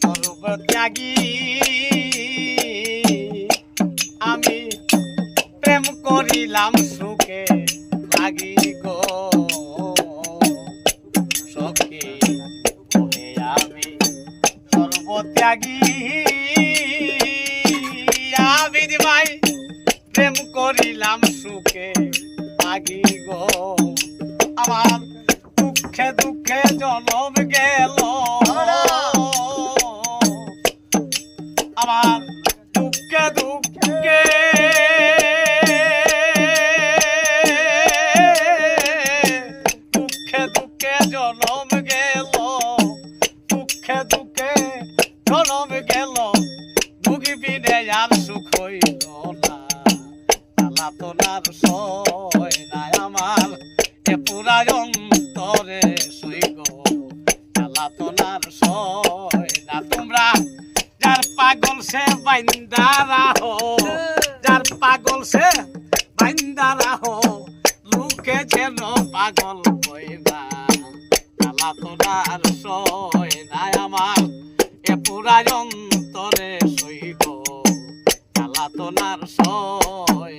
সর্বত্যাগী আমি প্রেম করিলাম সুখে লাগি গো সখী ওহে আমি সর্বত্যাগী আমি ভাই প্রেম করিলাম সুখে লাগি গো আমার দুঃখে দুঃখে জনম গেল আমার দুঃখে দুঃখে দুঃখে দুঃখে জনম গেল দুঃখে দুঃখে জনম গেল ভুগিবি রে আর সুখ হইল না জ্বালাতনার সয় নাই আমার এ পুরা অন্তরে সইগ জ্বালাতনার সয় না তোমরা যার পাগল সে বাইন্দা রাহো যার পাগল সে বাইন্দা রাহো লোকে যেন পাগল কই না জ্বালাতনার সয় নাই আমার এ পুরা অন্তরে সইগ জ্বালাতনার সয়